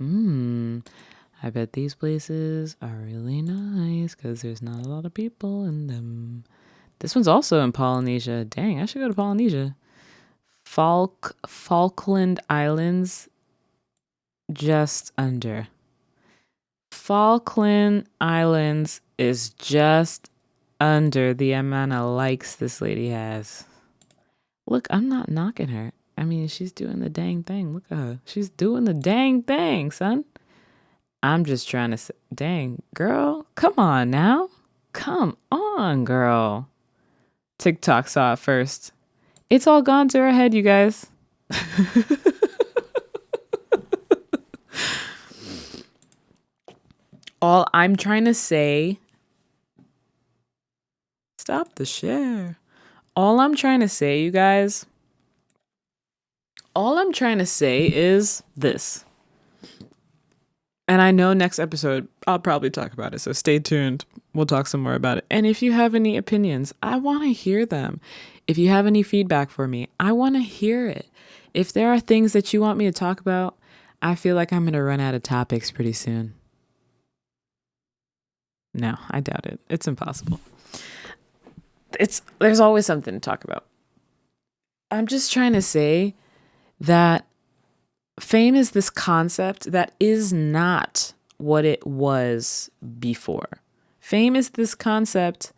I bet these places are really nice because there's not a lot of people in them. This one's also in Polynesia. Dang, I should go to Polynesia. Falkland Islands, just under. Falkland Islands is just under the amount of likes this lady has. Look, I'm not knocking her. I mean, she's doing the dang thing. Look at her. She's doing the dang thing, son. I'm just trying to say, dang, girl, come on now. Come on, girl. TikTok saw it first. It's all gone to her head, you guys. All I'm trying to say, stop the share. All I'm trying to say, you guys, all I'm trying to say is this. And I know next episode, I'll probably talk about it. So stay tuned. We'll talk some more about it. And if you have any opinions, I want to hear them. If you have any feedback for me, I want to hear it. If there are things that you want me to talk about, I feel like I'm going to run out of topics pretty soon. No, I doubt it. It's impossible. There's always something to talk about. I'm just trying to say that fame is this concept that is not what it was before. Fame is this concept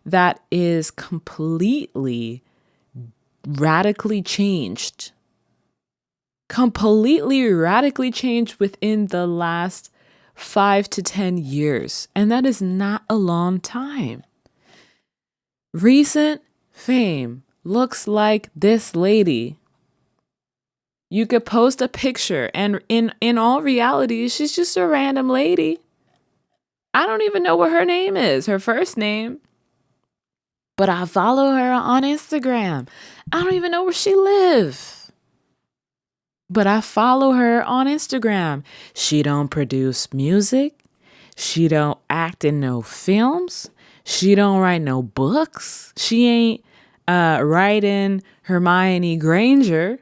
that is completely, radically changed. Completely, radically changed within the last 5 to 10 years. And that is not a long time. Recent fame looks like this lady. You could post a picture and in all reality, she's just a random lady. I don't even know what her name is, her first name. But I follow her on Instagram. I don't even know where she lives. But I follow her on Instagram. She don't produce music. She don't act in no films. She don't write no books. She ain't writing Hermione Granger.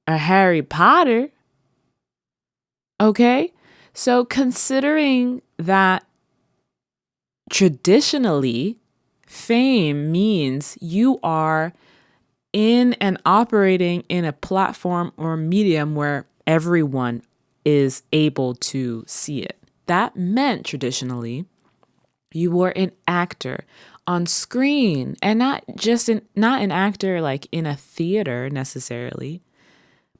A Harry Potter. Okay? So considering that traditionally fame means you are in and operating in a platform or medium where everyone is able to see it. That meant traditionally you were an actor on screen and not an actor like in a theater necessarily.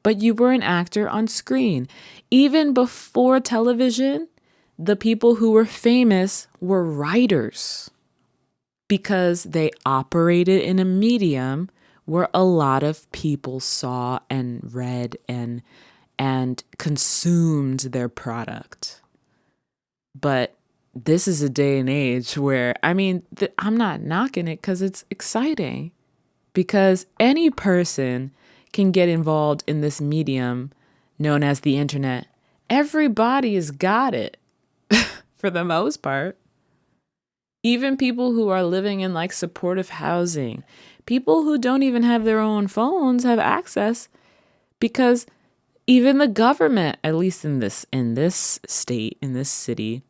But you were an actor on screen. Even before television, the people who were famous were writers because they operated in a medium where a lot of people saw and read and consumed their product. But this is a day and age where, I mean, I'm not knocking it because it's exciting. Because any person can get involved in this medium known as the internet. Everybody has got it for the most part. Even people who are living in like supportive housing, people who don't even have their own phones have access, because even the government, at least in this state, in this city,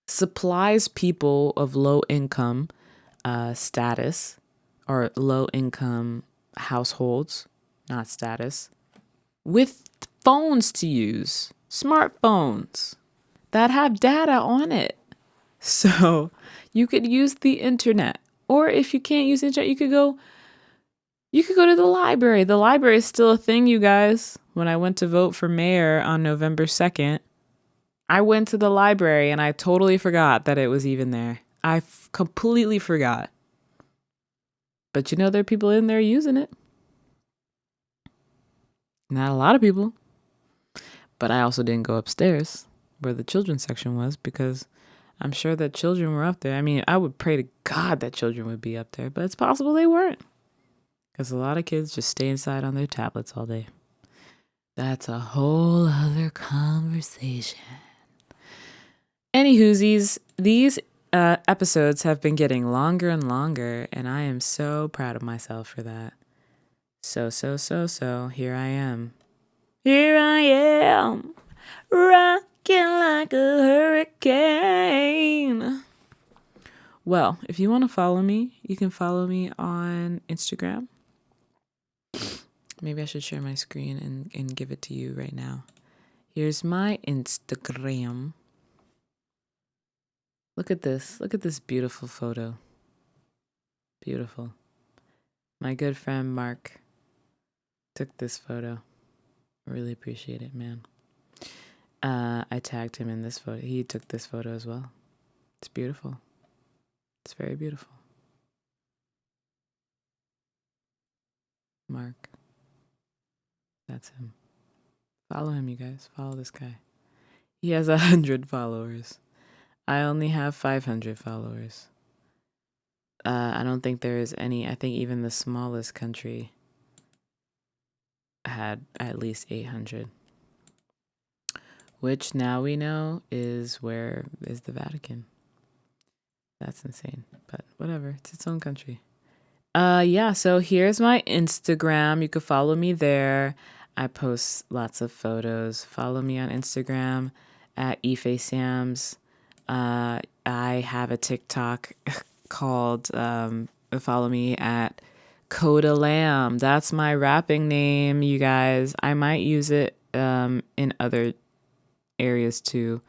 supplies people of low income status, or low income households, not status, with phones to use, smartphones that have data on it. So you could use the internet. Or if you can't use the internet, you could go to the library. The library is still a thing, you guys. When I went to vote for mayor on November 2nd, I went to the library and I totally forgot that it was even there. I completely forgot. But you know, there are people in there using it. Not a lot of people. But I also didn't go upstairs where the children's section was, because I'm sure that children were up there. I mean, I would pray to God that children would be up there, but it's possible they weren't, because a lot of kids just stay inside on their tablets all day. That's a whole other conversation. Anywhoosies, these episodes have been getting longer and longer, and I am so proud of myself for that. So, here I am. Here I am, rocking like a hurricane. Well, if you want to follow me, you can follow me on Instagram. Maybe I should share my screen and give it to you right now. Here's my Instagram. Look at this. Look at this beautiful photo. Beautiful. My good friend Mark took this photo. I really appreciate it, man. I tagged him in this photo. He took this photo as well. It's beautiful. It's very beautiful. Mark. That's him. Follow him, you guys. Follow this guy. He has 100 followers. I only have 500 followers. I don't think there is any. I think even the smallest country had at least 800. Which now we know is the Vatican. That's insane. But whatever. It's its own country. Yeah, so here's my Instagram. You can follow me there. I post lots of photos. Follow me on Instagram at ifesams. I have a TikTok called follow me at Coda Lamb. That's my rapping name, you guys. I might use it in other areas too,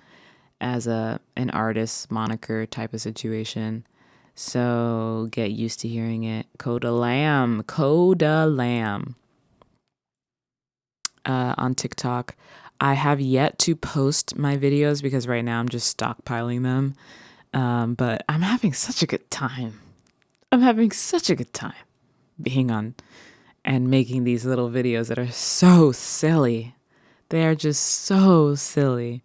as an artist moniker type of situation. So get used to hearing it. Coda Lamb. Coda Lamb. On TikTok. I have yet to post my videos because right now I'm just stockpiling them. But I'm having such a good time. I'm having such a good time being on and making these little videos that are so silly. They are just so silly.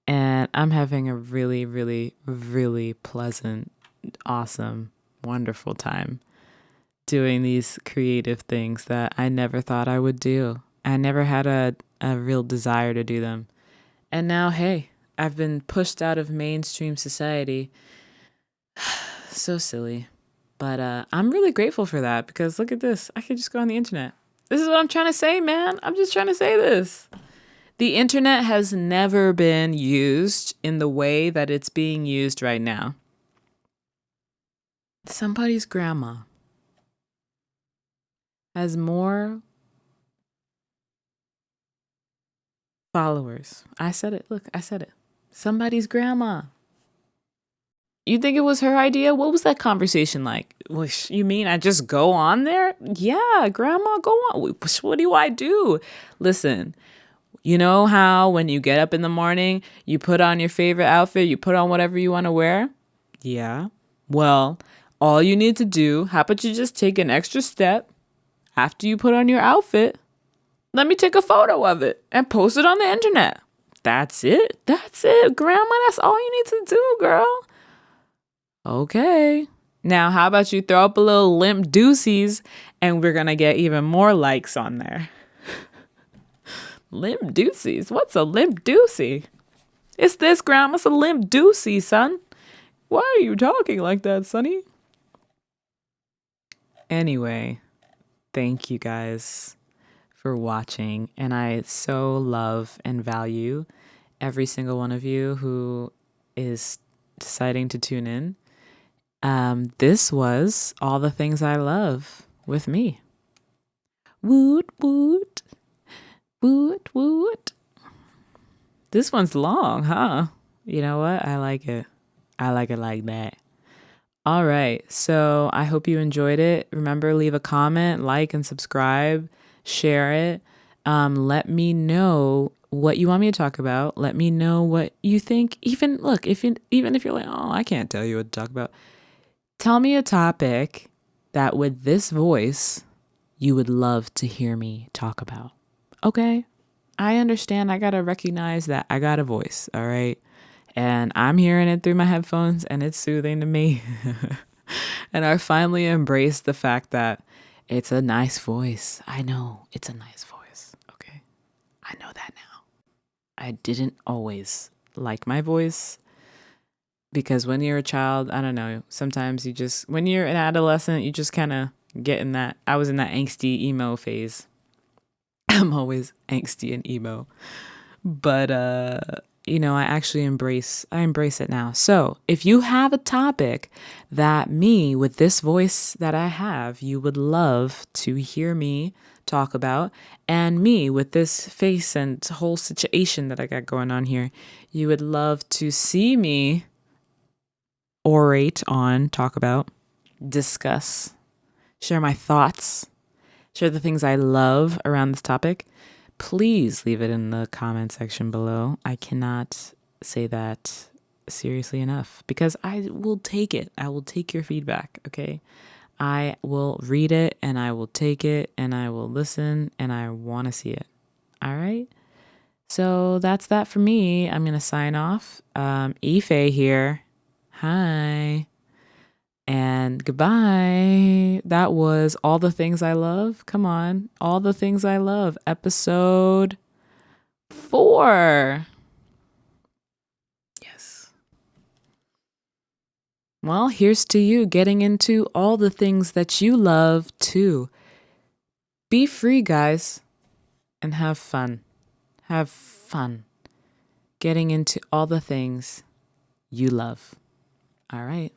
And I'm having a really, really, really pleasant, awesome, wonderful time doing these creative things that I never thought I would do. I never had a real desire to do them. And now, hey, I've been pushed out of mainstream society. So silly. But I'm really grateful for that, because look at this. I can just go on the internet. This is what I'm trying to say, man. I'm just trying to say this. The internet has never been used in the way that it's being used right now. Somebody's grandma has more followers. I said it. Look, I said it. Somebody's grandma. You think it was her idea? What was that conversation like? You mean I just go on there? Yeah, grandma, go on. What do I do? Listen, you know how when you get up in the morning, you put on your favorite outfit, you put on whatever you want to wear? Yeah. Well, all you need to do, how about you just take an extra step after you put on your outfit? Let me take a photo of it and post it on the internet. That's it. That's it, grandma. That's all you need to do, girl. Okay. Now, how about you throw up a little limp doocies and we're going to get even more likes on there. Limp doocies? What's a limp doosie? It's this, grandma. It's a limp doosie, son. Why are you talking like that, Sonny? Anyway, thank you guys for watching. And I so love and value every single one of you who is deciding to tune in. This was All the Things I Love with me. Woot, woot, woot, woot. This one's long, huh? You know what? I like it. I like it like that. All right. So I hope you enjoyed it. Remember, leave a comment, like, and subscribe, share it. Let me know what you want me to talk about. Let me know what you think. Even look, even if you're like, oh, I can't tell you what to talk about. Tell me a topic that with this voice you would love to hear me talk about. Okay? I understand. I got to recognize that I got a voice, all right? And I'm hearing it through my headphones and it's soothing to me. And I finally embraced the fact that it's a nice voice. I know it's a nice voice. Okay. I know that now. I didn't always like my voice because when you're a child, I don't know, sometimes when you're an adolescent, you just kind of get in that. I was in that angsty emo phase. I'm always angsty and emo. But I actually embrace it now. So if you have a topic that me with this voice that I have, you would love to hear me talk about, and me with this face and whole situation that I got going on here, you would love to see me orate on, talk about, discuss, share my thoughts, share the things I love around this topic, please leave it in the comment section below. I cannot say that seriously enough because I will take it. I will take your feedback, okay? I will read it and I will take it and I will listen and I want to see it. All right? So that's that for me. I'm going to sign off. Ife here. Hi. And goodbye. That was All the Things I Love. Come on. All the Things I Love. Episode 4. Yes. Well, here's to you getting into all the things that you love too. Be free, guys, and have fun. Have fun getting into all the things you love. All right.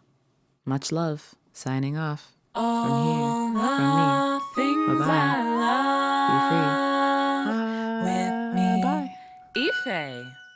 Much love. Signing off from here, from me. Bye-bye. Be free. Bye. With me. Bye. Ife.